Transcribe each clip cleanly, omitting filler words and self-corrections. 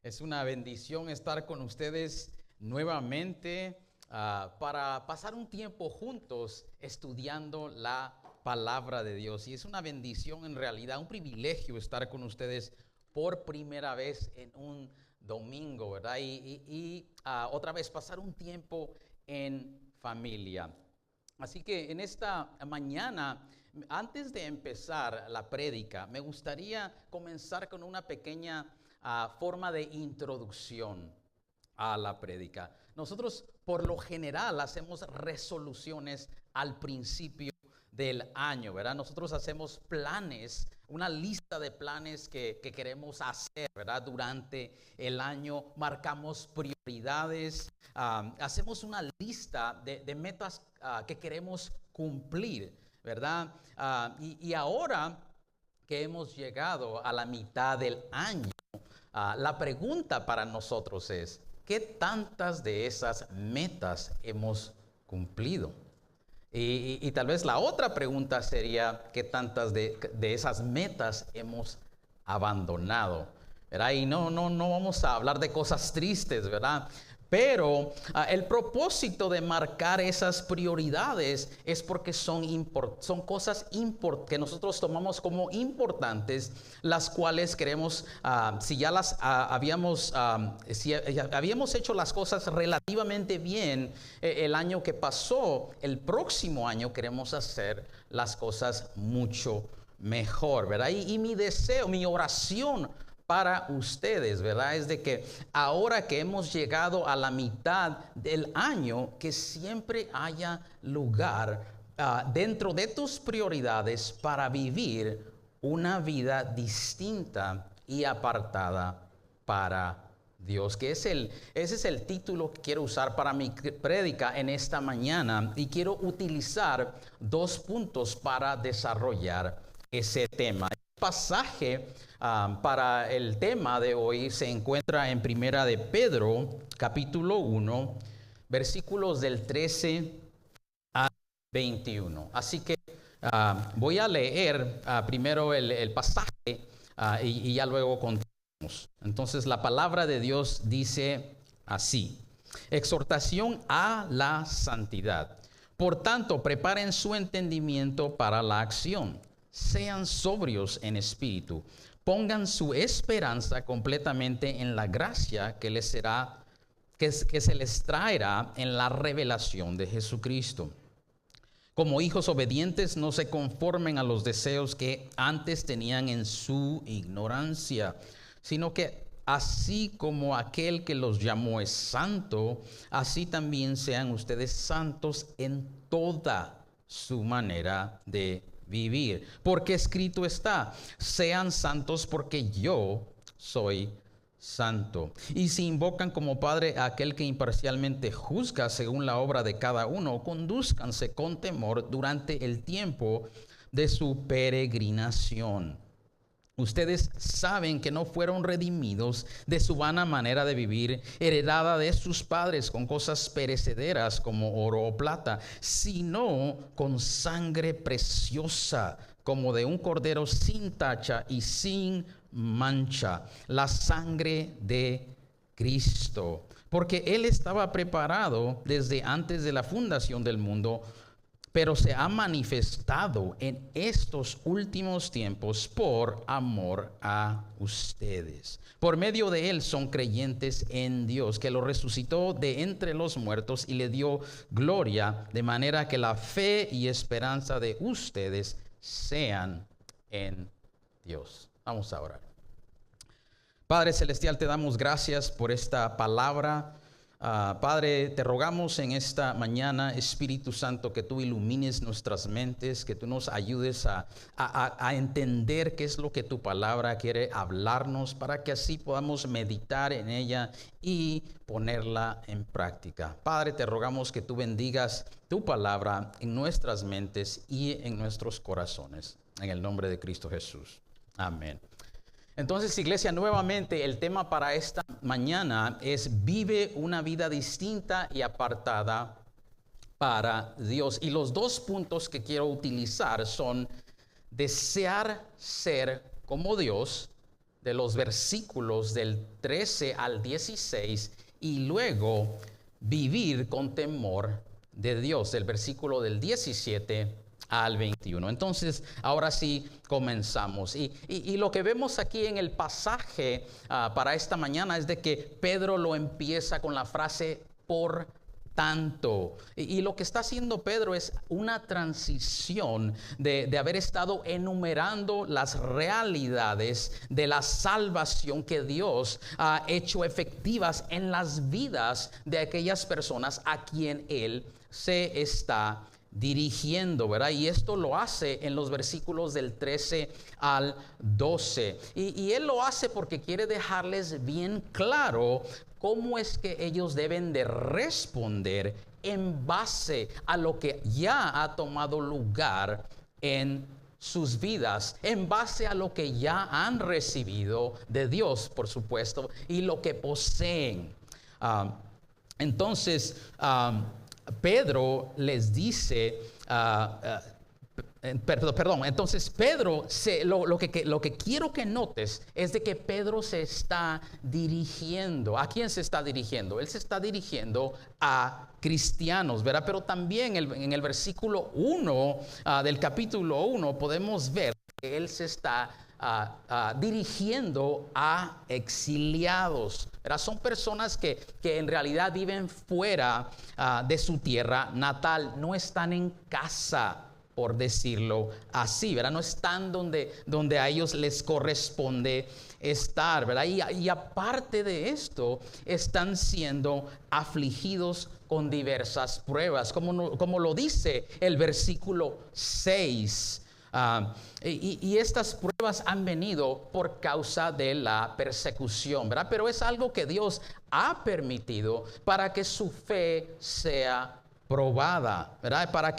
Es una bendición estar con ustedes nuevamente para pasar un tiempo juntos estudiando la palabra de Dios. Y es una bendición en realidad, un privilegio estar con ustedes por primera vez en un domingo, ¿verdad? Y otra vez pasar un tiempo en familia. Así que en esta mañana, antes de empezar la prédica, me gustaría comenzar con una pequeña forma de introducción a la prédica. Nosotros por lo general hacemos resoluciones al principio del año, ¿verdad? Nosotros hacemos planes, una lista de planes que queremos hacer, ¿verdad? Durante el año marcamos prioridades, hacemos una lista de metas que queremos cumplir, ¿verdad? Y ahora que hemos llegado a la mitad del año, la pregunta para nosotros es, ¿qué tantas de esas metas hemos cumplido? Y tal vez la otra pregunta sería, ¿qué tantas de esas metas hemos abandonado? ¿Verdad? Y no vamos a hablar de cosas tristes, ¿verdad? Pero el propósito de marcar esas prioridades es porque son cosas que nosotros tomamos como importantes, las cuales queremos, si ya las si habíamos hecho las cosas relativamente bien el año que pasó, el próximo año queremos hacer las cosas mucho mejor, ¿verdad? Y mi deseo, mi oración para ustedes, ¿verdad? Es de que ahora que hemos llegado a la mitad del año, que siempre haya lugar dentro de tus prioridades para vivir una vida distinta y apartada para Dios, que ese es el título que quiero usar para mi prédica en esta mañana, y quiero utilizar 2 puntos para desarrollar ese tema. El pasaje para el tema de hoy se encuentra en Primera de Pedro, capítulo 1, versículos del 13 al 21. Así que voy a leer primero el pasaje y ya luego continuamos. Entonces la palabra de Dios dice así: exhortación a la santidad. Por tanto, preparen su entendimiento para la acción. Sean sobrios en espíritu. Pongan su esperanza completamente en la gracia que se les traerá en la revelación de Jesucristo. Como hijos obedientes, no se conformen a los deseos que antes tenían en su ignorancia, sino que así como aquel que los llamó es santo, así también sean ustedes santos en toda su manera de vivir. Porque escrito está: sean santos porque yo soy santo. Y si invocan como Padre a aquel que imparcialmente juzga según la obra de cada uno, condúzcanse con temor durante el tiempo de su peregrinación. Ustedes saben que no fueron redimidos de su vana manera de vivir, heredada de sus padres con cosas perecederas como oro o plata, sino con sangre preciosa como de un cordero sin tacha y sin mancha, la sangre de Cristo. Porque Él estaba preparado desde antes de la fundación del mundo, pero se ha manifestado en estos últimos tiempos por amor a ustedes. Por medio de Él son creyentes en Dios, que lo resucitó de entre los muertos y le dio gloria, de manera que la fe y esperanza de ustedes sean en Dios. Vamos a orar. Padre Celestial, te damos gracias por esta palabra. Padre, te rogamos en esta mañana, Espíritu Santo, que tú ilumines nuestras mentes, que tú nos ayudes a entender qué es lo que tu palabra quiere hablarnos, para que así podamos meditar en ella y ponerla en práctica. Padre, te rogamos que tú bendigas tu palabra en nuestras mentes y en nuestros corazones. En el nombre de Cristo Jesús. Amén. Entonces, iglesia, nuevamente el tema para esta mañana es: vive una vida distinta y apartada para Dios. Y los 2 puntos que quiero utilizar son: desear ser como Dios de los versículos del 13 al 16 y luego vivir con temor de Dios, del versículo del 17 al 21. Entonces, ahora sí comenzamos. Y lo que vemos aquí en el pasaje para esta mañana es de que Pedro lo empieza con la frase por tanto. Y lo que está haciendo Pedro es una transición de haber estado enumerando las realidades de la salvación que Dios ha hecho efectivas en las vidas de aquellas personas a quien Él se está dirigiendo, ¿verdad? Y esto lo hace en los versículos del 13 al 12. Y Él lo hace porque quiere dejarles bien claro cómo es que ellos deben de responder en base a lo que ya ha tomado lugar en sus vidas, en base a lo que ya han recibido de Dios, por supuesto, y lo que poseen. Entonces, Pedro les dice, entonces Pedro, lo que quiero que notes es de que Pedro se está dirigiendo. ¿A quién se está dirigiendo? Él se está dirigiendo a cristianos, ¿verdad? Pero también en el versículo 1 del capítulo 1 podemos ver que él se está dirigiendo a exiliados, ¿verdad? Son personas que en realidad viven fuera de su tierra natal, no están en casa, por decirlo así, ¿verdad? No están donde a ellos les corresponde estar, ¿verdad? Y aparte de esto, están siendo afligidos con diversas pruebas, como lo dice el versículo 6. Y estas pruebas han venido por causa de la persecución, ¿verdad? Pero es algo que Dios ha permitido para que su fe sea probada, ¿verdad? Para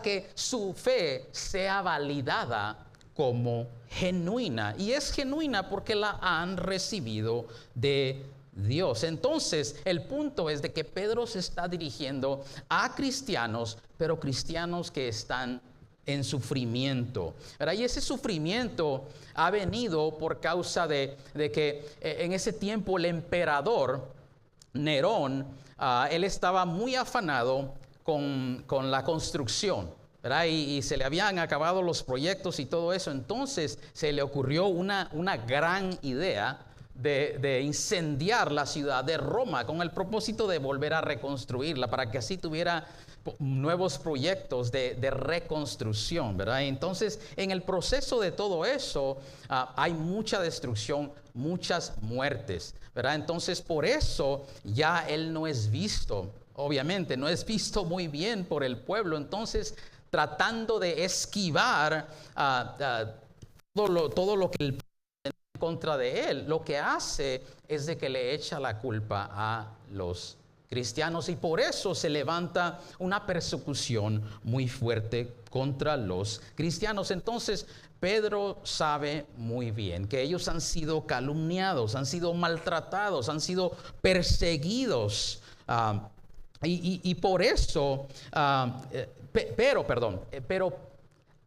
que su fe sea validada como genuina. Y es genuina porque la han recibido de Dios. Entonces, el punto es de que Pedro se está dirigiendo a cristianos, pero cristianos que están en sufrimiento, ¿verdad? Y ese sufrimiento ha venido por causa de que en ese tiempo el emperador Nerón, él estaba muy afanado con la construcción, ¿verdad? Y se le habían acabado los proyectos y todo eso. Entonces se le ocurrió una gran idea de incendiar la ciudad de Roma con el propósito de volver a reconstruirla para que así tuviera nuevos proyectos de reconstrucción, ¿verdad? Entonces, en el proceso de todo eso, hay mucha destrucción, muchas muertes, ¿verdad? Entonces, por eso ya él no es visto, obviamente, no es visto muy bien por el pueblo. Entonces, tratando de esquivar todo lo que el pueblo tiene en contra de él, lo que hace es de que le echa la culpa a los cristianos, y por eso se levanta una persecución muy fuerte contra los cristianos. Entonces Pedro sabe muy bien que ellos han sido calumniados, han sido maltratados, han sido perseguidos, y por eso, pero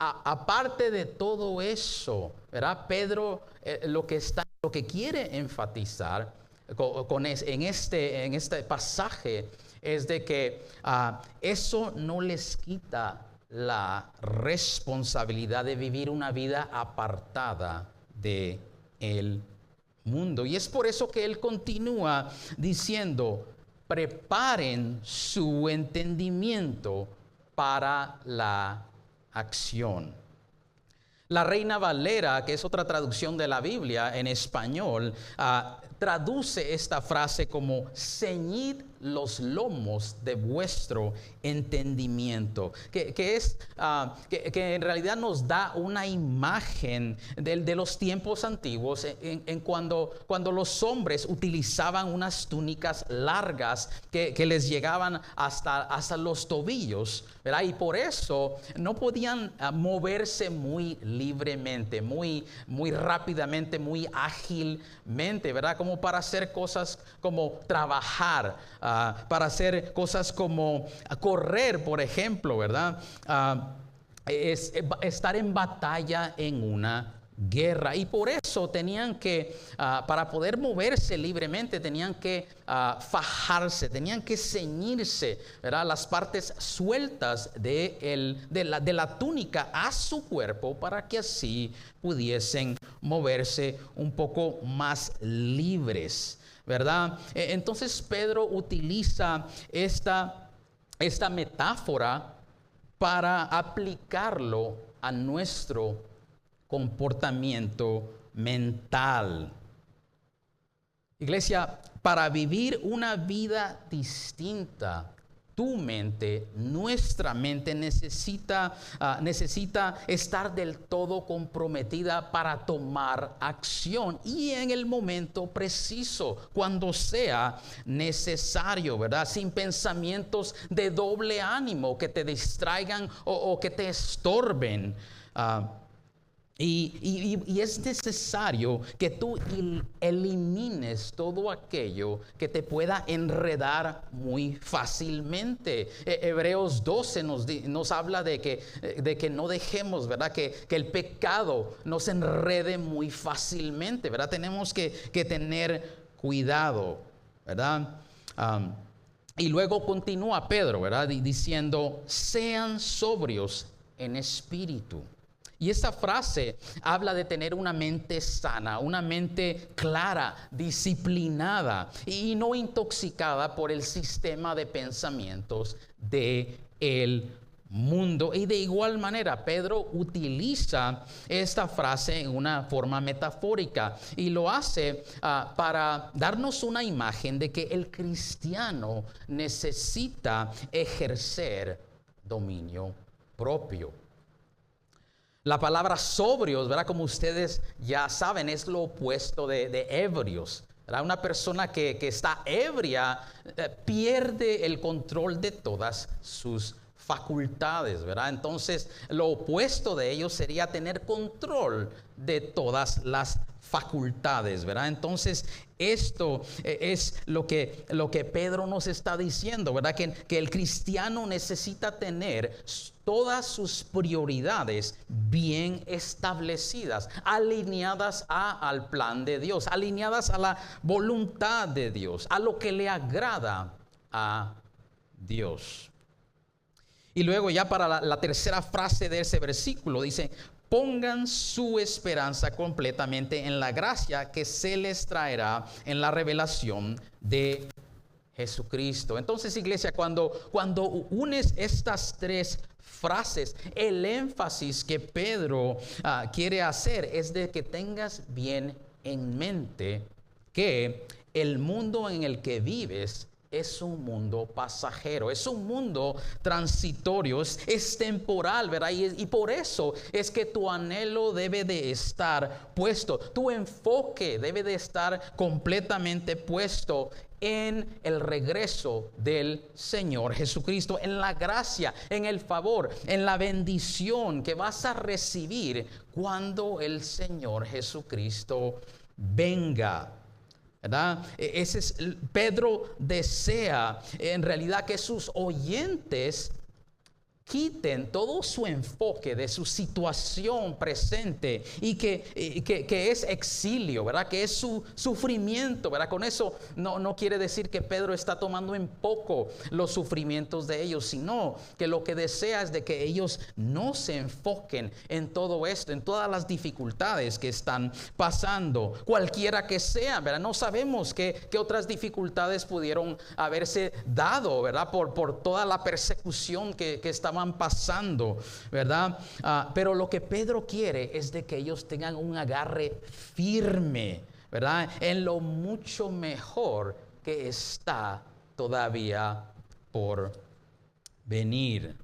aparte de todo eso, ¿verdad? Pedro lo que quiere enfatizar en este pasaje es de que eso no les quita la responsabilidad de vivir una vida apartada de el mundo. Y es por eso que él continúa diciendo: preparen su entendimiento para la acción. La Reina Valera, que es otra traducción de la Biblia en español, traduce esta frase como: ceñid los lomos de vuestro entendimiento, que en realidad nos da una imagen de los tiempos antiguos en cuando los hombres utilizaban unas túnicas largas que les llegaban hasta los tobillos, ¿verdad? Y por eso no podían moverse muy libremente, muy rápidamente, muy ágilmente, ¿verdad? Como para hacer cosas como trabajar, para hacer cosas como correr, por ejemplo, ¿verdad? Es estar en batalla en una guerra. Y por eso tenían que, para poder moverse libremente, tenían que fajarse, tenían que ceñirse, ¿verdad?, las partes sueltas de la túnica a su cuerpo, para que así pudiesen moverse un poco más libres, ¿verdad? Entonces Pedro utiliza esta metáfora para aplicarlo a nuestro comportamiento mental. Iglesia, para vivir una vida distinta, tu mente, nuestra mente necesita estar del todo comprometida para tomar acción, y en el momento preciso, cuando sea necesario, ¿verdad? Sin pensamientos de doble ánimo que te distraigan o que te estorben. Y es necesario que tú elimines todo aquello que te pueda enredar muy fácilmente. Hebreos 12 nos habla de que no dejemos, ¿verdad?, que el pecado nos enrede muy fácilmente, ¿verdad? Tenemos que tener cuidado, ¿verdad? Y luego continúa Pedro, ¿verdad?, diciendo: sean sobrios en espíritu. Y esta frase habla de tener una mente sana, una mente clara, disciplinada y no intoxicada por el sistema de pensamientos del mundo. Y de igual manera, Pedro utiliza esta frase en una forma metafórica, y lo hace para darnos una imagen de que el cristiano necesita ejercer dominio propio. La palabra sobrios, ¿verdad?, como ustedes ya saben, es lo opuesto de ebrios, ¿verdad? Una persona que está ebria pierde el control de todas sus facultades, ¿verdad? Entonces, lo opuesto de ello sería tener control de todas las facultades, ¿verdad? Entonces, esto es lo que Pedro nos está diciendo, ¿verdad? Que el cristiano necesita tener todas sus prioridades bien establecidas, alineadas al plan de Dios, alineadas a la voluntad de Dios, a lo que le agrada a Dios. Y luego, ya para la tercera frase de ese versículo, dice: pongan su esperanza completamente en la gracia que se les traerá en la revelación de Jesucristo. Entonces, iglesia, cuando unes estas tres frases, el énfasis que Pedro quiere hacer es de que tengas bien en mente que el mundo en el que vives es un mundo pasajero, es un mundo transitorio, es temporal, ¿verdad? Y por eso es que tu anhelo debe de estar puesto, tu enfoque debe de estar completamente puesto en el regreso del Señor Jesucristo, en la gracia, en el favor, en la bendición que vas a recibir cuando el Señor Jesucristo venga, ¿verdad? Pedro desea en realidad que sus oyentes quiten todo su enfoque de su situación presente y que es exilio, ¿verdad? Que es su sufrimiento, ¿verdad? Con eso no quiere decir que Pedro está tomando en poco los sufrimientos de ellos, sino que lo que desea es de que ellos no se enfoquen en todo esto, en todas las dificultades que están pasando, cualquiera que sea, ¿verdad? No sabemos qué otras dificultades pudieron haberse dado, ¿verdad? Por toda la persecución que estaban pasando, ¿verdad? Pero lo que Pedro quiere es de que ellos tengan un agarre firme, ¿verdad?, en lo mucho mejor que está todavía por venir.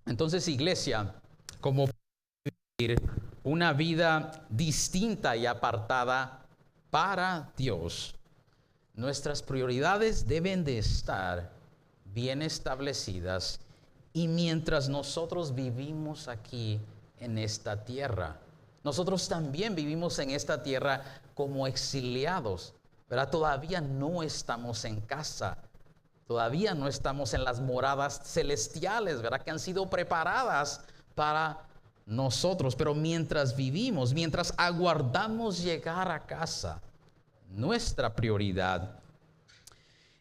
Entonces, iglesia, como vivir una vida distinta y apartada para Dios, nuestras prioridades deben de estar bien establecidas, y mientras nosotros vivimos aquí en esta tierra, nosotros también vivimos en esta tierra como exiliados, ¿verdad? Todavía no estamos en casa, todavía no estamos en las moradas celestiales, ¿verdad?, que han sido preparadas para nosotros. Pero mientras vivimos, mientras aguardamos llegar a casa, nuestra prioridad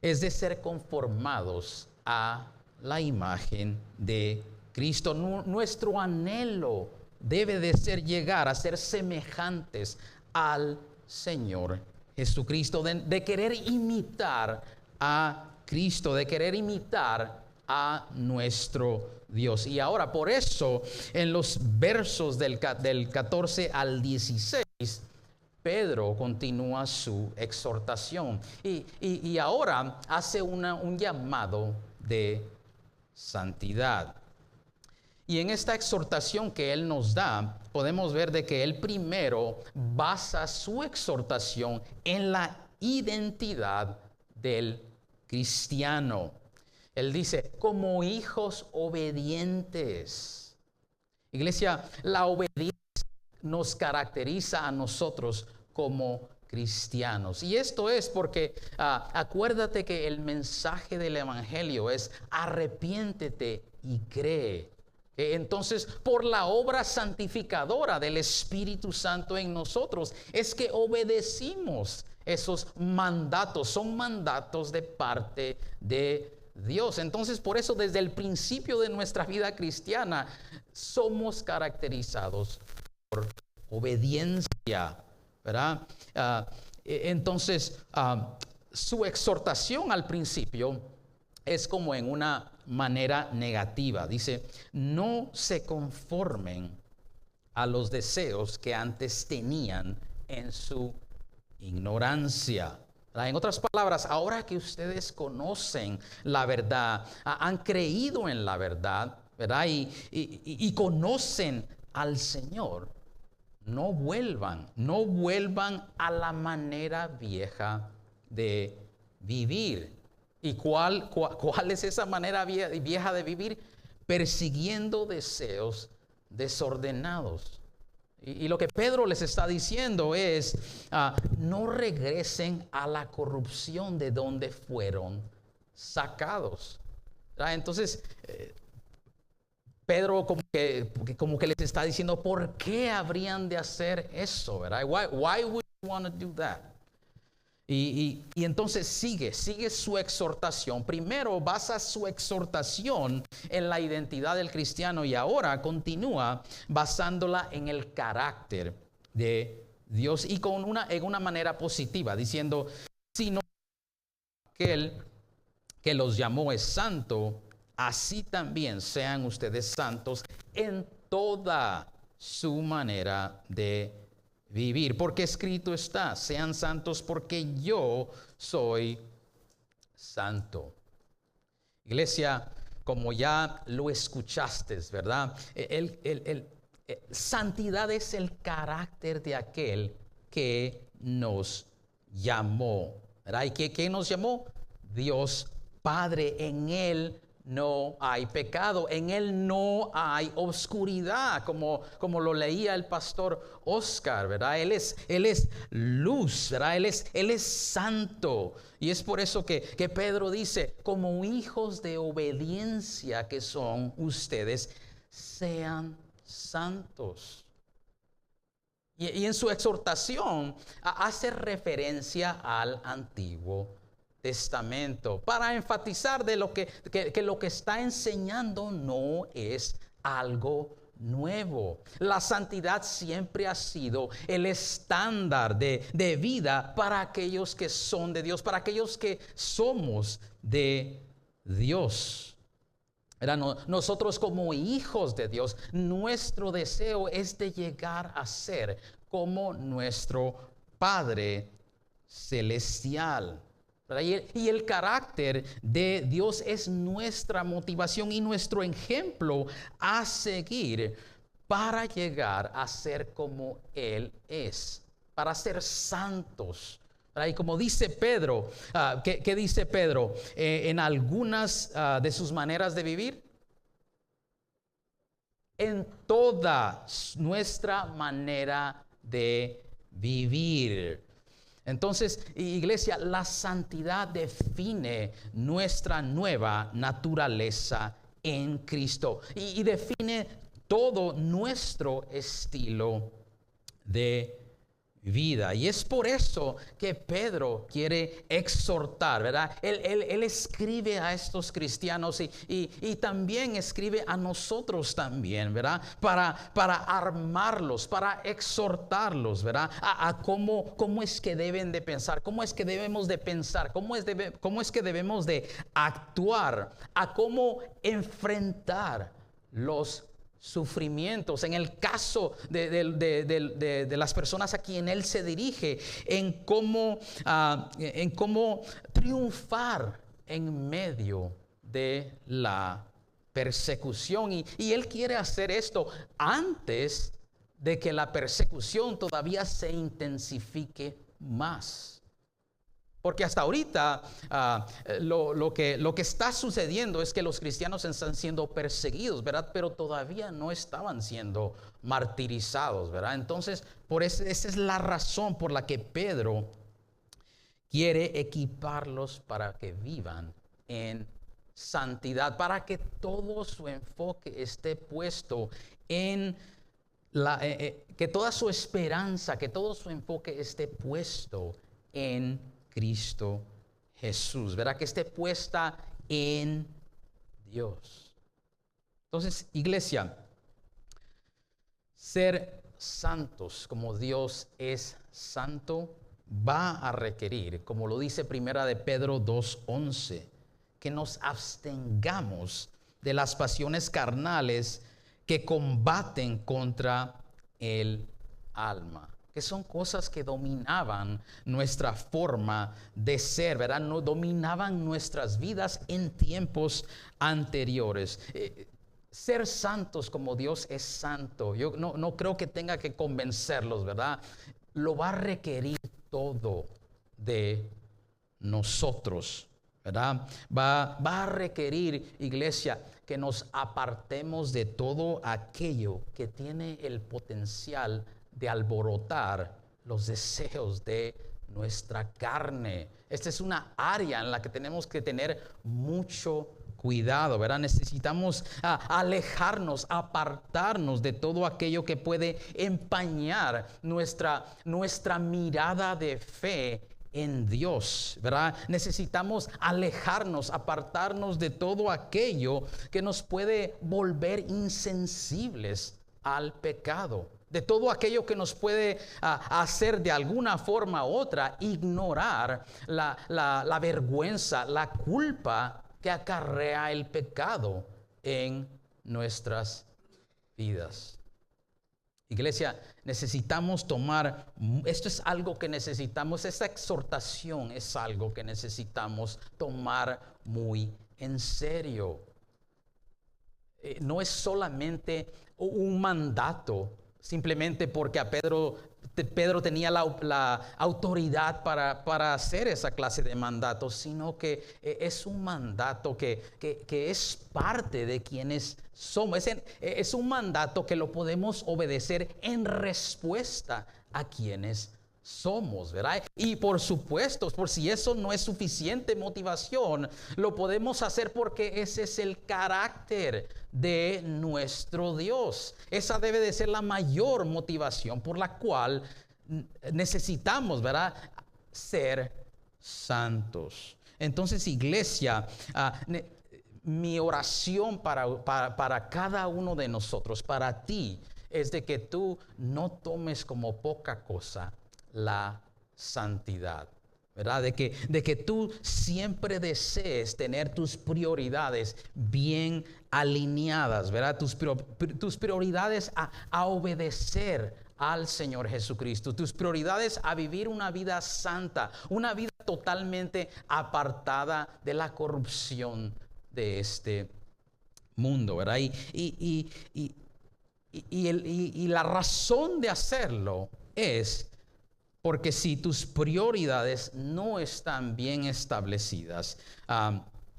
es de ser conformados a la imagen de Cristo. Nuestro anhelo debe de ser llegar a ser semejantes al Señor Jesucristo, de querer imitar a Cristo, de querer imitar a nuestro Dios. Y ahora, por eso, en los versos del 14 al 16, Pedro continúa su exhortación y ahora hace un llamado de santidad. Y en esta exhortación que él nos da, podemos ver de que él primero basa su exhortación en la identidad del cristiano. Él dice, como hijos obedientes. Iglesia, la obediencia nos caracteriza a nosotros como cristianos. Y esto es porque acuérdate que el mensaje del evangelio es arrepiéntete y cree. Entonces, por la obra santificadora del Espíritu Santo en nosotros, es que obedecimos esos mandatos. Son mandatos de parte de Dios. Entonces, por eso, desde el principio de nuestra vida cristiana, somos caracterizados por obediencia, ¿verdad? Entonces, su exhortación al principio es como en una manera negativa. Dice, no se conformen a los deseos que antes tenían en su ignorancia. En otras palabras, ahora que ustedes conocen la verdad, han creído en la verdad, ¿verdad? Y conocen al Señor, no vuelvan a la manera vieja de vivir. ¿Y cuál es esa manera vieja de vivir? Persiguiendo deseos desordenados. Y lo que Pedro les está diciendo es, no regresen a la corrupción de donde fueron sacados. Entonces, Pedro como que les está diciendo, ¿por qué habrían de hacer eso? ¿Verdad? Why would you want to do that? Y entonces sigue su exhortación. Primero basa su exhortación en la identidad del cristiano y ahora continúa basándola en el carácter de Dios y en una manera positiva, diciendo, sino aquel que los llamó es santo, así también sean ustedes santos en toda su manera de vivir, porque escrito está, sean santos porque yo soy santo. Iglesia, como ya lo escuchaste, ¿verdad? Santidad es el carácter de aquel que nos llamó, ¿verdad? ¿Y qué nos llamó? Dios Padre. En Él no hay pecado, en Él no hay oscuridad, como lo leía el pastor Oscar, ¿verdad? Él es luz, ¿verdad? Él es santo. Y es por eso que Pedro dice, como hijos de obediencia que son ustedes, sean santos. Y en su exhortación hace referencia al Antiguo Testamento para enfatizar de que lo que está enseñando no es algo nuevo. La santidad siempre ha sido el estándar de vida para aquellos que son de Dios, para aquellos que somos de Dios. Nosotros como hijos de Dios, nuestro deseo es de llegar a ser como nuestro Padre Celestial. Y el carácter de Dios es nuestra motivación y nuestro ejemplo a seguir para llegar a ser como Él es, para ser santos. Y como dice Pedro, ¿qué dice Pedro? En algunas de sus maneras de vivir, en toda nuestra manera de vivir. Entonces, iglesia, la santidad define nuestra nueva naturaleza en Cristo y define todo nuestro estilo de vida. Y es por eso que Pedro quiere exhortar, ¿verdad? Él escribe a estos cristianos y también escribe a nosotros también, ¿verdad? Para armarlos, para exhortarlos, ¿verdad? A cómo es que deben de pensar, cómo es que debemos de pensar, cómo es que debemos de actuar, a cómo enfrentar los sufrimientos. En el caso de las personas a quien él se dirige, en cómo triunfar en medio de la persecución. Y él quiere hacer esto antes de que la persecución todavía se intensifique más. Porque hasta ahorita lo que está sucediendo es que los cristianos están siendo perseguidos, ¿verdad? Pero todavía no estaban siendo martirizados, ¿verdad? Entonces, esa es la razón por la que Pedro quiere equiparlos para que vivan en santidad, para que todo su enfoque esté puesto en que toda su esperanza, que todo su enfoque esté puesto en Cristo Jesús, ¿verdad? Que esté puesta en Dios. Entonces, iglesia, ser santos como Dios es santo va a requerir, como lo dice Primera de Pedro 2:11, que nos abstengamos de las pasiones carnales que combaten contra el alma, que son cosas que dominaban nuestra forma de ser, ¿verdad? No dominaban nuestras vidas en tiempos anteriores. Ser santos como Dios es santo, yo no creo que tenga que convencerlos, ¿verdad? Lo va a requerir todo de nosotros, ¿verdad? Va a requerir, iglesia, que nos apartemos de todo aquello que tiene el potencial de alborotar los deseos de nuestra carne. Esta es una área en la que tenemos que tener mucho cuidado, ¿verdad? Necesitamos alejarnos, apartarnos de todo aquello que puede empañar nuestra mirada de fe en Dios, ¿verdad? Necesitamos alejarnos, apartarnos de todo aquello que nos puede volver insensibles al pecado, de todo aquello que nos puede hacer de alguna forma u otra ignorar la vergüenza, la culpa que acarrea el pecado en nuestras vidas. Iglesia, necesitamos tomar, esto es algo que necesitamos, esta exhortación es algo que necesitamos tomar muy en serio. No es solamente un mandato, simplemente porque a Pedro tenía la autoridad para hacer esa clase de mandato, sino que es un mandato que es parte de quienes somos. Es un mandato que lo podemos obedecer en respuesta a quienes somos, ¿verdad? Y por supuesto, por si eso no es suficiente motivación, lo podemos hacer porque ese es el carácter de nuestro Dios. Esa debe de ser la mayor motivación por la cual necesitamos, ¿verdad?, ser santos. Entonces, iglesia, mi oración para cada uno de nosotros, para ti, es de que tú no tomes como poca cosa la santidad, ¿verdad? De que tú siempre desees tener tus prioridades bien alineadas, ¿verdad? Tus prioridades a obedecer al Señor Jesucristo, tus prioridades a vivir una vida santa, una vida totalmente apartada de la corrupción de este mundo, ¿verdad? Y la razón de hacerlo es porque si tus prioridades no están bien establecidas,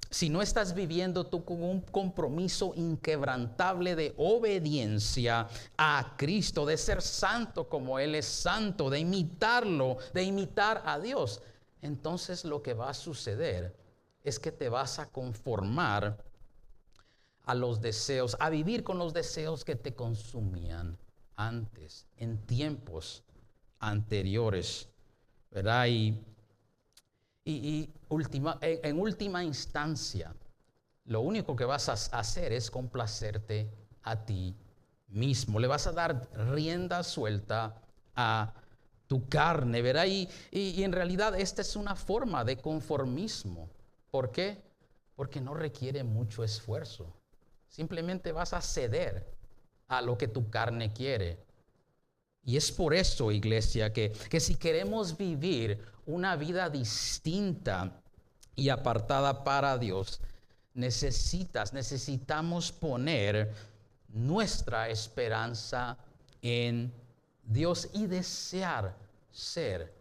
si no estás viviendo tú con un compromiso inquebrantable de obediencia a Cristo, de ser santo como Él es santo, de imitarlo, de imitar a Dios, entonces lo que va a suceder es que te vas a conformar a los deseos, a vivir con los deseos que te consumían antes, en tiempos anteriores, ¿verdad? En última instancia, lo único que vas a hacer es complacerte a ti mismo. Le vas a dar rienda suelta a tu carne, ¿verdad? Y en realidad esta es una forma de conformismo. ¿Por qué? Porque no requiere mucho esfuerzo. Simplemente vas a ceder a lo que tu carne quiere. Y es por eso, iglesia, que si queremos vivir una vida distinta y apartada para Dios, necesitamos poner nuestra esperanza en Dios y desear ser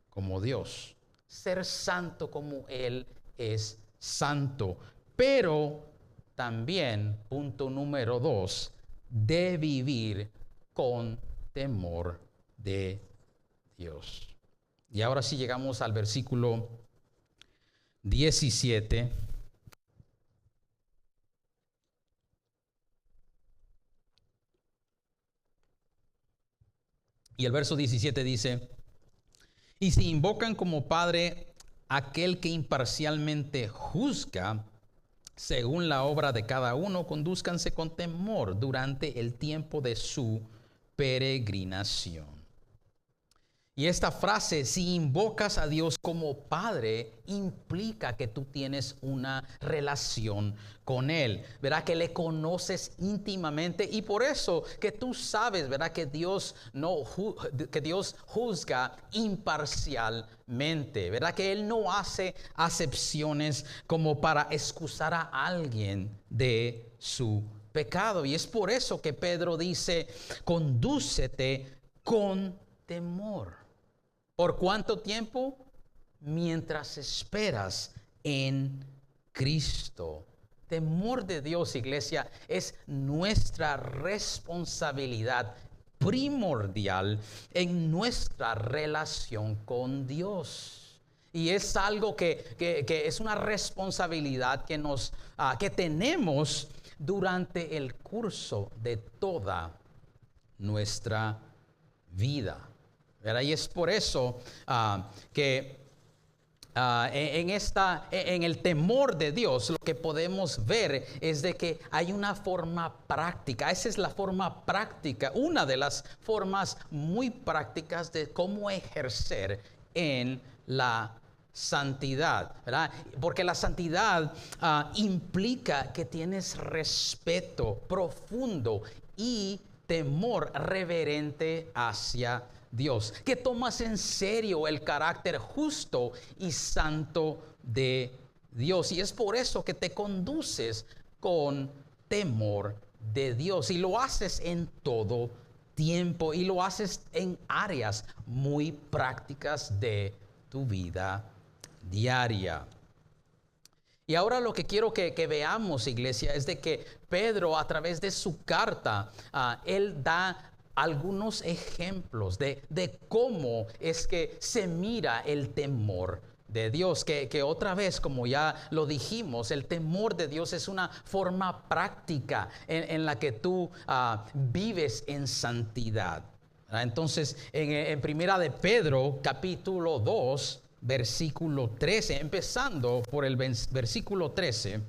como Dios, ser santo como Él es santo. Pero también, punto número 2, de vivir con temor de Dios. Y ahora sí llegamos al versículo 17. Y el verso 17 dice: y si invocan como Padre aquel que imparcialmente juzga, según la obra de cada uno, condúzcanse con temor durante el tiempo de su peregrinación. Y esta frase, si invocas a Dios como Padre, implica que tú tienes una relación con Él, ¿verdad? Que le conoces íntimamente, y por eso que tú sabes, ¿verdad? Que Dios juzga imparcialmente, ¿verdad? Que Él no hace acepciones como para excusar a alguien de su pecado. Y es por eso que Pedro dice: condúcete con temor. ¿Por cuánto tiempo? Mientras esperas en Cristo. Temor de Dios, iglesia, es nuestra responsabilidad primordial en nuestra relación con Dios. Y es algo que es una responsabilidad que tenemos durante el curso de toda nuestra vida. ¿Verdad? Y es por eso que en el temor de Dios lo que podemos ver es de que hay una forma práctica. Esa es la forma práctica, una de las formas muy prácticas de cómo ejercer en la santidad, ¿verdad? Porque la santidad implica que tienes respeto profundo y temor reverente hacia Dios, que tomas en serio el carácter justo y santo de Dios. Y es por eso que te conduces con temor de Dios. Y lo haces en todo tiempo y lo haces en áreas muy prácticas de tu vida diaria. Y ahora lo que quiero que veamos, iglesia, es de que Pedro, a través de su carta, él da algunos ejemplos de cómo es que se mira el temor de Dios, que otra vez, como ya lo dijimos, el temor de Dios es una forma práctica en la que tú vives en santidad. Entonces, en Primera de Pedro, capítulo 2, versículo 13, empezando por el versículo 13,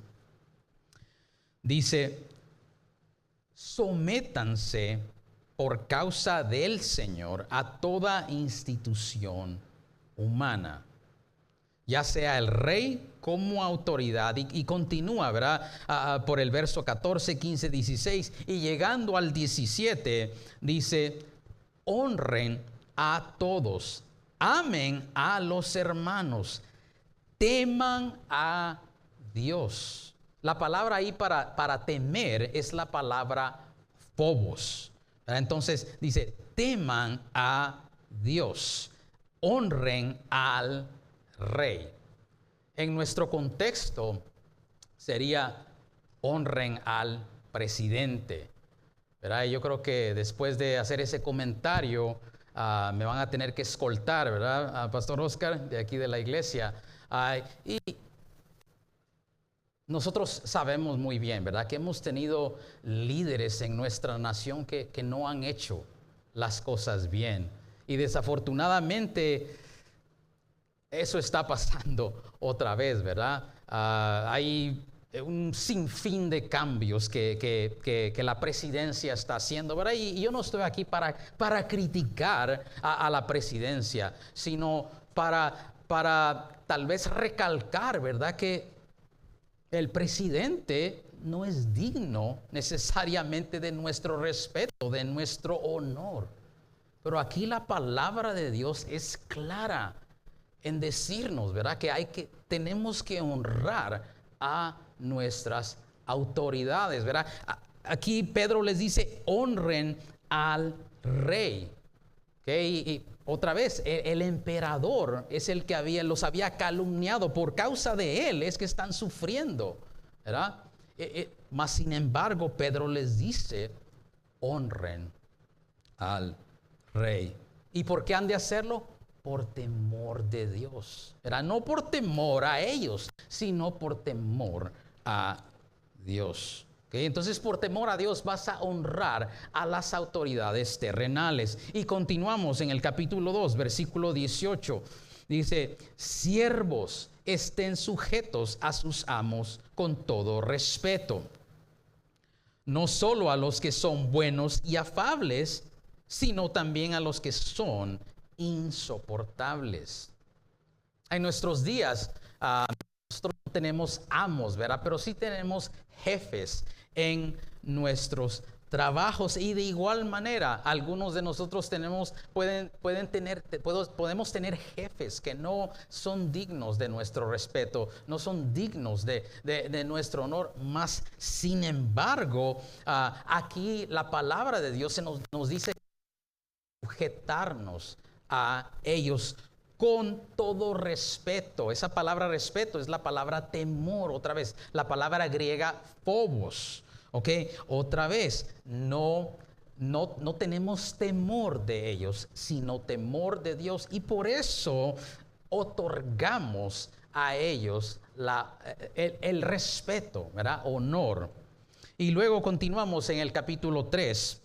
dice: sométanse por causa del Señor a toda institución humana, ya sea el rey como autoridad. Y continúa, ¿verdad? Por el verso 14, 15, 16 y llegando al 17, dice: honren a todos, amen a los hermanos, teman a Dios. La palabra ahí para temer es la palabra phobos. Entonces dice: teman a Dios, honren al rey. En nuestro contexto sería: honren al presidente, ¿verdad? Y yo creo que después de hacer ese comentario me van a tener que escoltar, ¿verdad? Pastor Oscar, de aquí de la iglesia. nosotros sabemos muy bien, ¿verdad? Que hemos tenido líderes en nuestra nación que no han hecho las cosas bien. Y desafortunadamente eso está pasando otra vez, ¿verdad? Hay un sinfín de cambios que la presidencia está haciendo, ¿verdad? Y yo no estoy aquí para criticar a la presidencia, sino para tal vez recalcar, ¿verdad? Que el presidente no es digno necesariamente de nuestro respeto, de nuestro honor. Pero aquí la palabra de Dios es clara en decirnos, ¿verdad? Tenemos que honrar a nuestras autoridades, ¿verdad? Aquí Pedro les dice, honren al rey. ¿Okay? Y otra vez, el emperador es el que los había calumniado. Por causa de él es que están sufriendo, ¿verdad? Mas sin embargo, Pedro les dice, honren al rey. ¿Y por qué han de hacerlo? Por temor de Dios. ¿Verdad? No por temor a ellos, sino por temor a Dios. ¿Okay? Entonces, por temor a Dios vas a honrar a las autoridades terrenales. Y continuamos en el capítulo 2, versículo 18. Dice, siervos, estén sujetos a sus amos con todo respeto. No solo a los que son buenos y afables, sino también a los que son insoportables. En nuestros días, nosotros no tenemos amos, ¿verdad? Pero sí tenemos jefes en nuestros trabajos, y de igual manera algunos de nosotros podemos tener jefes que no son dignos de nuestro respeto, no son dignos de nuestro honor. Más sin embargo, aquí la palabra de Dios nos dice sujetarnos a ellos con todo respeto. Esa palabra respeto es la palabra temor, otra vez, la palabra griega phobos, ¿ok? Otra vez, no tenemos temor de ellos, sino temor de Dios, y por eso otorgamos a ellos el respeto, ¿verdad? Honor. Y luego continuamos en el capítulo 3,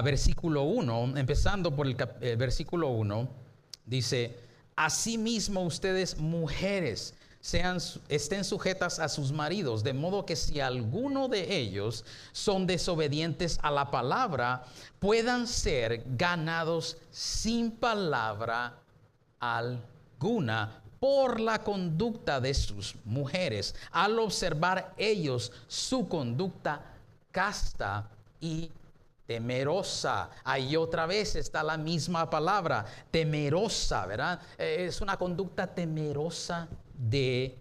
versículo 1, empezando por el versículo 1, dice, asimismo ustedes mujeres estén sujetas a sus maridos, de modo que si alguno de ellos son desobedientes a la palabra, puedan ser ganados sin palabra alguna por la conducta de sus mujeres, al observar ellos su conducta casta y temerosa. Ahí otra vez está la misma palabra, temerosa, ¿verdad? Es una conducta temerosa de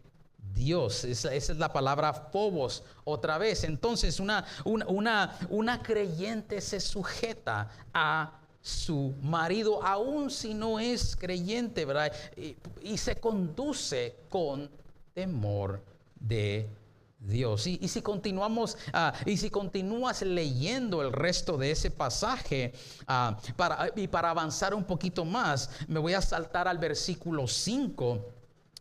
Dios. Esa es la palabra phobos otra vez. Entonces una creyente se sujeta a su marido, aun si no es creyente, ¿verdad? Y se conduce con temor de Dios. Y si continuamos, y si continúas leyendo el resto de ese pasaje, para avanzar un poquito más, me voy a saltar al versículo 5,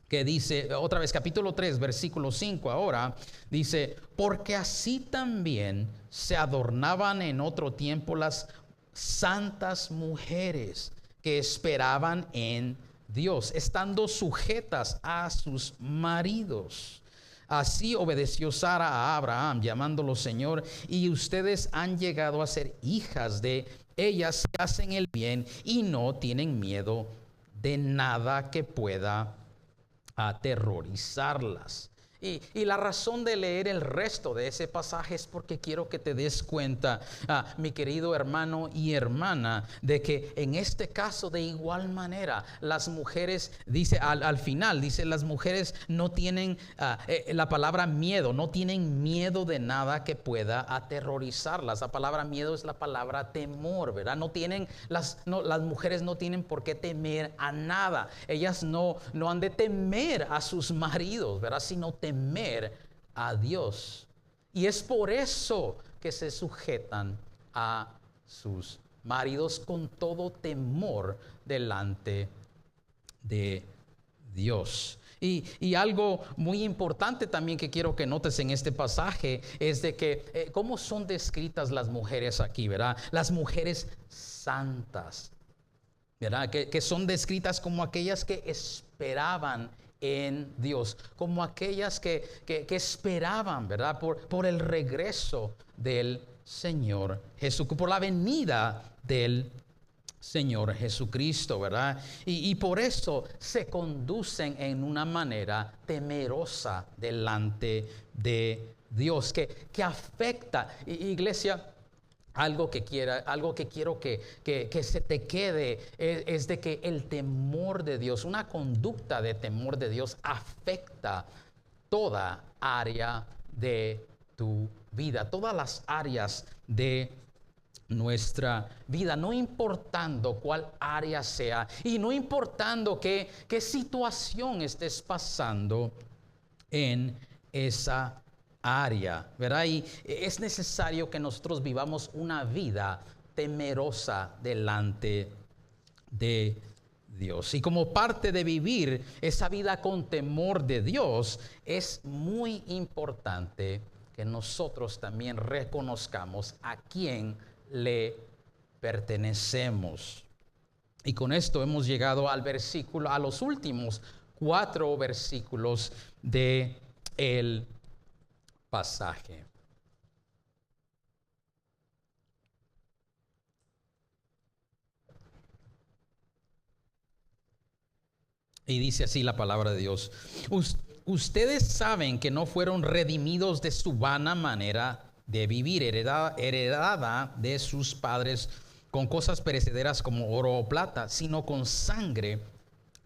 que dice, otra vez, capítulo 3, versículo 5 ahora, dice, porque así también se adornaban en otro tiempo las santas mujeres que esperaban en Dios, estando sujetas a sus maridos. Así obedeció Sara a Abraham, llamándolo Señor, y ustedes han llegado a ser hijas de ellas, que hacen el bien y no tienen miedo de nada que pueda aterrorizarlas. Y la razón de leer el resto de ese pasaje es porque quiero que te des cuenta, mi querido hermano y hermana, de que en este caso de igual manera las mujeres, dice al final, dice las mujeres no tienen la palabra miedo, no tienen miedo de nada que pueda aterrorizarlas. La palabra miedo es la palabra temor, ¿verdad? Las mujeres no tienen por qué temer a nada. Ellas no han de temer a sus maridos, ¿verdad? Sino temer a Dios. Y es por eso que se sujetan a sus maridos con todo temor delante de Dios. Y algo muy importante también que quiero que notes en este pasaje es de que cómo son descritas las mujeres aquí, ¿verdad? Las mujeres santas, ¿verdad? Que son descritas como aquellas que esperaban en Dios, como aquellas que esperaban, ¿verdad? Por el regreso del Señor Jesús, por la venida del Señor Jesucristo, ¿verdad? Y por eso se conducen en una manera temerosa delante de Dios, que afecta. Iglesia, algo que quiero que se te quede es de que el temor de Dios, una conducta de temor de Dios afecta toda área de tu vida, todas las áreas de nuestra vida, no importando cuál área sea y no importando qué situación estés pasando en esa área, ¿verdad? Y es necesario que nosotros vivamos una vida temerosa delante de Dios. Y como parte de vivir esa vida con temor de Dios, es muy importante que nosotros también reconozcamos a quién le pertenecemos. Y con esto hemos llegado al versículo, a los últimos 4 versículos de el pasaje. Y dice así la palabra de Dios: ustedes saben que no fueron redimidos de su vana manera de vivir, heredada de sus padres, con cosas perecederas como oro o plata, sino con sangre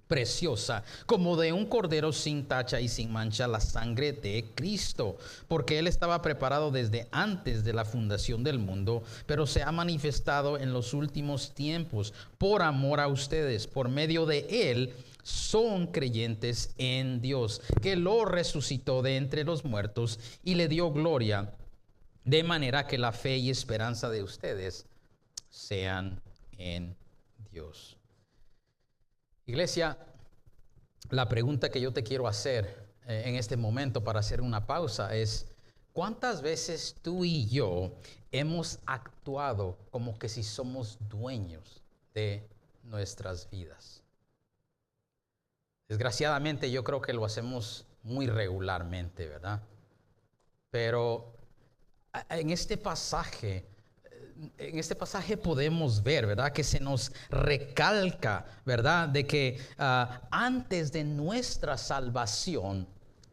preciosa, como de un cordero sin tacha y sin mancha, la sangre de Cristo, porque Él estaba preparado desde antes de la fundación del mundo, pero se ha manifestado en los últimos tiempos por amor a ustedes. Por medio de Él son creyentes en Dios, que lo resucitó de entre los muertos y le dio gloria, de manera que la fe y esperanza de ustedes sean en Dios. Iglesia, la pregunta que yo te quiero hacer en este momento para hacer una pausa es: ¿cuántas veces tú y yo hemos actuado como que si somos dueños de nuestras vidas? Desgraciadamente yo creo que lo hacemos muy regularmente, ¿verdad? Pero en este pasaje podemos ver, ¿verdad?, que se nos recalca, ¿verdad?, de que antes de nuestra salvación,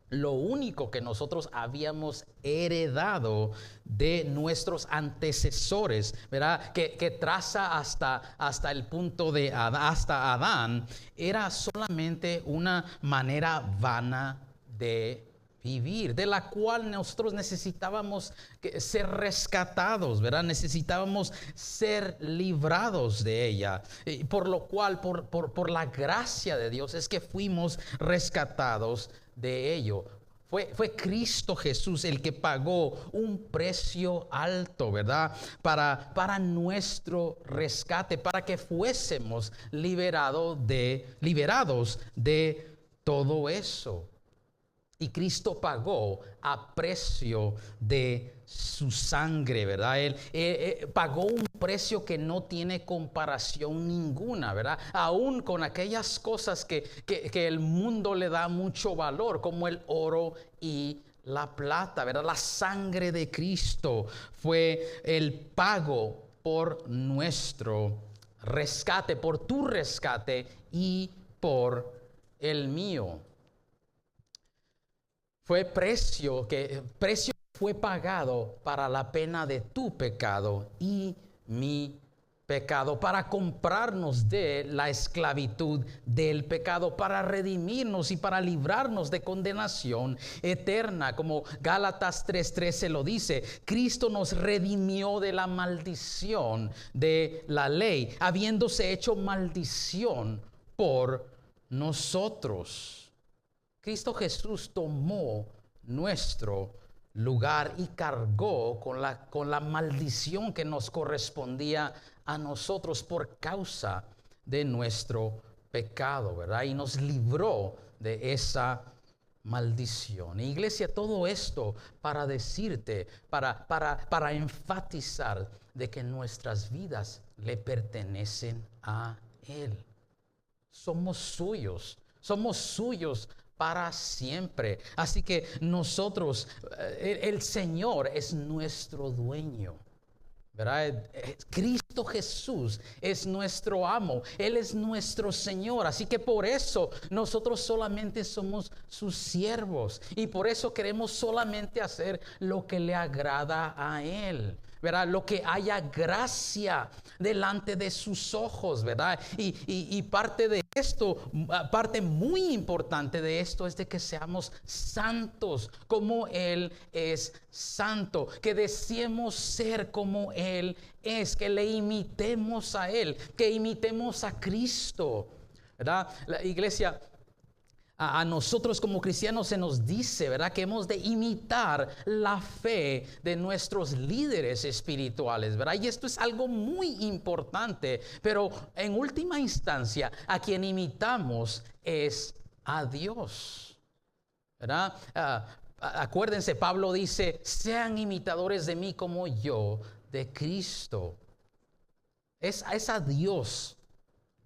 lo único que nosotros habíamos heredado de nuestros antecesores, ¿verdad?, que traza hasta el punto de hasta Adán, era solamente una manera vana de vivir, de la cual nosotros necesitábamos ser rescatados, ¿verdad? Necesitábamos ser librados de ella. Por lo cual, por la gracia de Dios, es que fuimos rescatados de ello. Fue Cristo Jesús el que pagó un precio alto, ¿verdad? Para nuestro rescate, para que fuésemos liberados de todo eso. Y Cristo pagó a precio de su sangre, ¿verdad? Él pagó un precio que no tiene comparación ninguna, ¿verdad? Aún con aquellas cosas que el mundo le da mucho valor, como el oro y la plata, ¿verdad? La sangre de Cristo fue el pago por nuestro rescate, por tu rescate y por el mío. Precio fue pagado para la pena de tu pecado y mi pecado, para comprarnos de la esclavitud del pecado, para redimirnos y para librarnos de condenación eterna. Como Gálatas 3:13 lo dice, Cristo nos redimió de la maldición de la ley, habiéndose hecho maldición por nosotros. Cristo Jesús tomó nuestro lugar y cargó con la maldición que nos correspondía a nosotros por causa de nuestro pecado, ¿verdad? Y nos libró de esa maldición. Iglesia, todo esto para decirte, para enfatizar de que nuestras vidas le pertenecen a Él. Somos suyos para siempre. Así que nosotros, el Señor es nuestro dueño, ¿verdad? Cristo Jesús es nuestro amo, Él es nuestro Señor, así que por eso nosotros solamente somos sus siervos y por eso queremos solamente hacer lo que le agrada a Él, ¿verdad? Lo que haya gracia delante de sus ojos, ¿verdad? Y parte de esto, parte muy importante de esto es de que seamos santos como Él es santo, que deseemos ser como Él es, que le imitemos a Él, que imitemos a Cristo, ¿verdad? La iglesia, a nosotros como cristianos se nos dice, ¿verdad?, que hemos de imitar la fe de nuestros líderes espirituales, ¿verdad? Y esto es algo muy importante, pero en última instancia, a quien imitamos es a Dios, ¿verdad? Acuérdense, Pablo dice, sean imitadores de mí como yo de Cristo. Es a Dios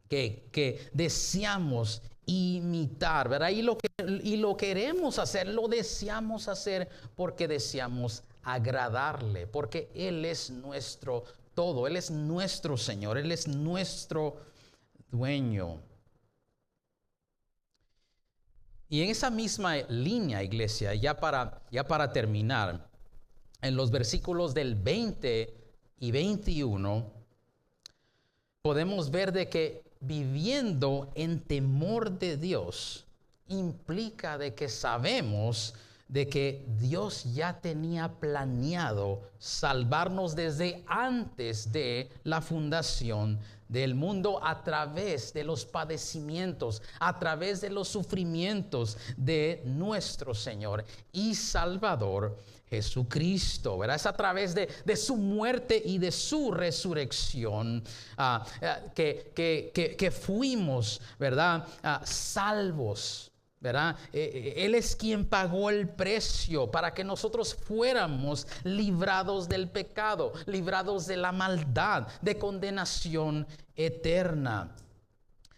que deseamos imitar, ¿verdad? Y lo queremos hacer, lo deseamos hacer porque deseamos agradarle, porque Él es nuestro todo, Él es nuestro Señor, Él es nuestro dueño. Y en esa misma línea, iglesia, ya para terminar, en los versículos del 20 y 21, podemos ver de que viviendo en temor de Dios implica de que sabemos de que Dios ya tenía planeado salvarnos desde antes de la fundación del mundo a través de los padecimientos, a través de los sufrimientos de nuestro Señor y Salvador Jesucristo, ¿verdad? Es a través de su muerte y de su resurrección que fuimos, ¿verdad? Salvos, ¿verdad? Él es quien pagó el precio para que nosotros fuéramos librados del pecado, librados de la maldad, de condenación eterna.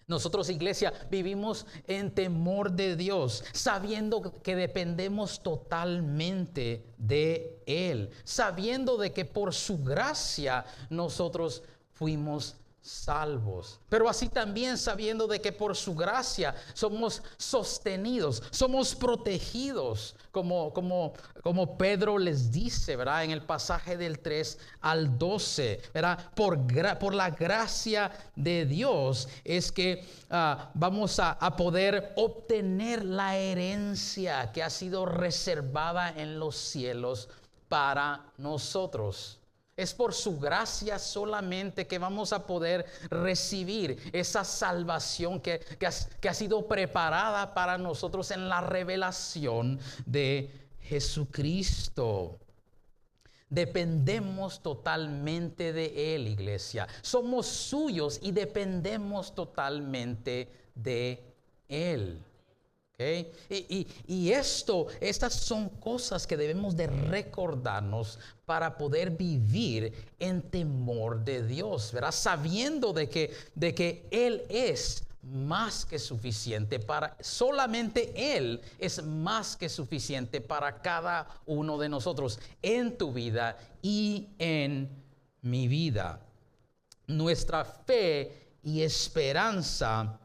Nosotros, iglesia, vivimos en temor de Dios, sabiendo que dependemos totalmente de Él, sabiendo de que por su gracia nosotros fuimos salvos, pero así también sabiendo de que por su gracia somos sostenidos, somos protegidos, como Pedro les dice, ¿verdad? En el pasaje del 3 al 12, ¿verdad? Por la gracia de Dios es que vamos a poder obtener la herencia que ha sido reservada en los cielos para nosotros. Es por su gracia solamente que vamos a poder recibir esa salvación que ha sido preparada para nosotros en la revelación de Jesucristo. Dependemos totalmente de Él, iglesia. Somos suyos y dependemos totalmente de Él. Okay. Y estas son cosas que debemos de recordarnos para poder vivir en temor de Dios, ¿verdad? Sabiendo de que Él es más que suficiente solamente Él es más que suficiente para cada uno de nosotros en tu vida y en mi vida. Nuestra fe y esperanza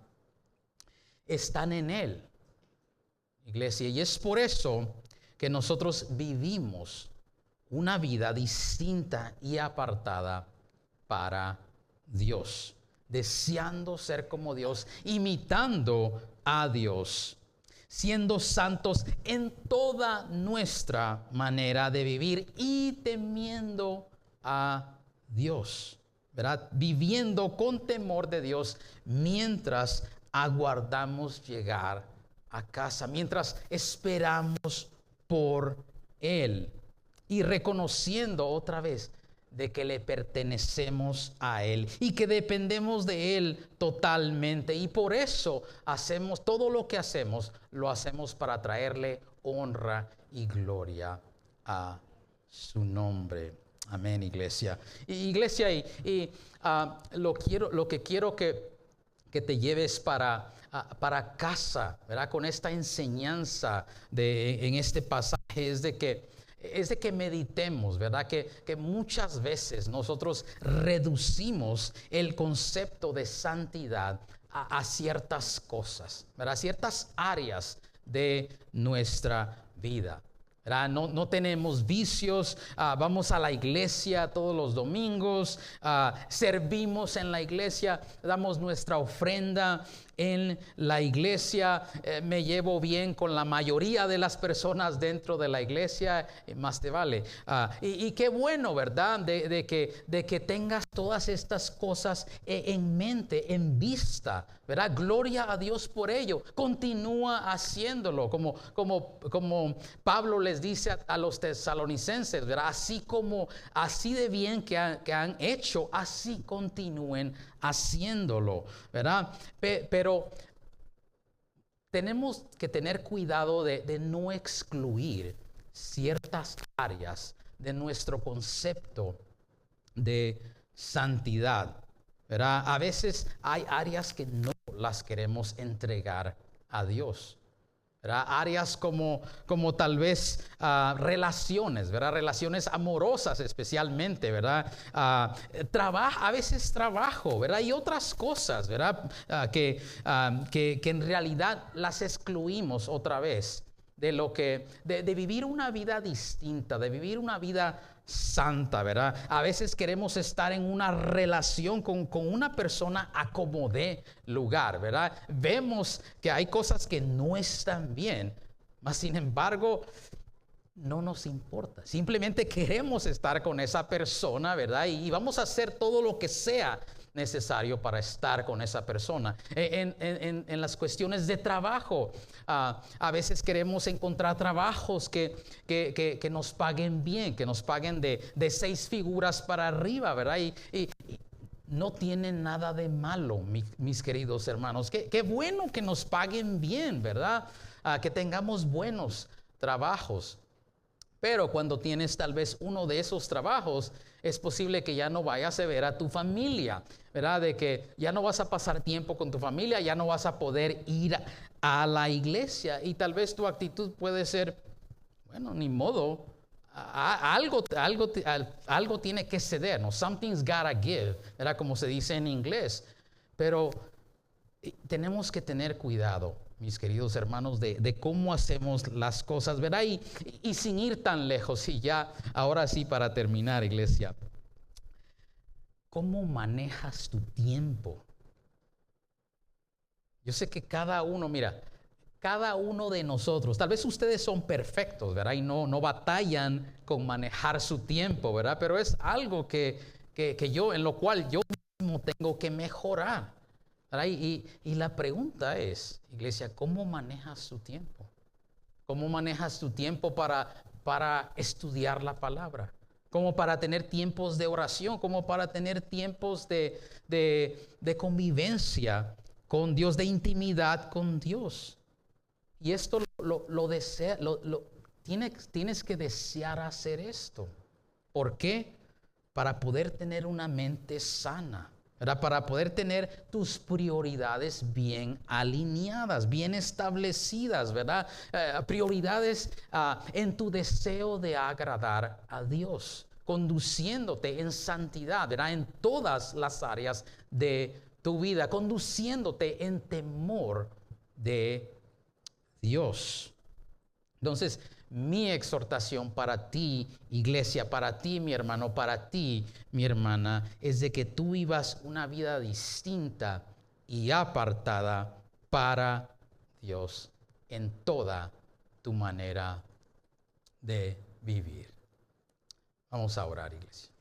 están en Él, iglesia, y es por eso que nosotros vivimos una vida distinta y apartada para Dios, deseando ser como Dios, imitando a Dios, siendo santos en toda nuestra manera de vivir y temiendo a Dios, ¿verdad? Viviendo con temor de Dios mientras aguardamos llegar a casa, mientras esperamos por Él y reconociendo otra vez de que le pertenecemos a Él y que dependemos de Él totalmente. Y por eso hacemos todo lo que hacemos, lo hacemos para traerle honra y gloria a su nombre. Amén, iglesia. Iglesia, lo que quiero que te lleves para casa, ¿verdad? Con esta enseñanza en este pasaje es de que meditemos, ¿verdad? Que muchas veces nosotros reducimos el concepto de santidad a ciertas cosas, ¿verdad? Ciertas áreas de nuestra vida. No tenemos vicios, vamos a la iglesia todos los domingos, servimos en la iglesia, damos nuestra ofrenda en la iglesia, me llevo bien con la mayoría de las personas dentro de la iglesia, más te vale. Y qué bueno, ¿verdad? De que tengas todas estas cosas en mente, en vista, ¿verdad? Gloria a Dios por ello. Continúa haciéndolo, como Pablo les dice a los tesalonicenses, ¿verdad? Así de bien que han hecho, así continúen haciéndolo, ¿verdad? Pero tenemos que tener cuidado de no excluir ciertas áreas de nuestro concepto de santidad, ¿verdad? A veces hay áreas que no las queremos entregar a Dios, ¿verdad? Áreas como tal vez relaciones, ¿verdad? Relaciones amorosas especialmente, ¿verdad? A veces trabajo, ¿verdad? Y otras cosas, ¿verdad? Que en realidad las excluimos otra vez de vivir una vida distinta, de vivir una vida santa, ¿verdad? A veces queremos estar en una relación con una persona a como dé lugar, ¿verdad? Vemos que hay cosas que no están bien, mas sin embargo no nos importa. Simplemente queremos estar con esa persona, ¿verdad? Y vamos a hacer todo lo que sea necesario para estar con esa persona. En las cuestiones de trabajo, a veces queremos encontrar trabajos que nos paguen bien, que nos paguen de 6 figuras para arriba, ¿verdad? Y no tiene nada de malo, mis queridos hermanos. Qué bueno que nos paguen bien, ¿verdad? Que tengamos buenos trabajos. Pero cuando tienes tal vez uno de esos trabajos, es posible que ya no vayas a ver a tu familia, ¿verdad? De que ya no vas a pasar tiempo con tu familia, ya no vas a poder ir a la iglesia. Y tal vez tu actitud puede ser, bueno, ni modo, algo tiene que ceder, ¿no? Something's gotta give, ¿verdad? Como se dice en inglés. Pero tenemos que tener cuidado, mis queridos hermanos, de cómo hacemos las cosas, ¿verdad? Y sin ir tan lejos, y ya, ahora sí, para terminar, iglesia, ¿cómo manejas tu tiempo? Yo sé que cada uno de nosotros, tal vez ustedes son perfectos, ¿verdad? Y no batallan con manejar su tiempo, ¿verdad? Pero es algo en lo cual yo mismo tengo que mejorar. Y la pregunta es, iglesia, ¿cómo manejas tu tiempo? ¿Cómo manejas tu tiempo para estudiar la palabra? Como para tener tiempos de oración, como para tener tiempos de convivencia con Dios, de intimidad con Dios. Y esto tienes que desear hacer esto. ¿Por qué? Para poder tener una mente sana, ¿verdad? Para poder tener tus prioridades bien alineadas, bien establecidas, ¿verdad? Prioridades en tu deseo de agradar a Dios, conduciéndote en santidad, ¿verdad? En todas las áreas de tu vida, conduciéndote en temor de Dios. Entonces, mi exhortación para ti, iglesia, para ti, mi hermano, para ti, mi hermana, es de que tú vivas una vida distinta y apartada para Dios en toda tu manera de vivir. Vamos a orar, iglesia.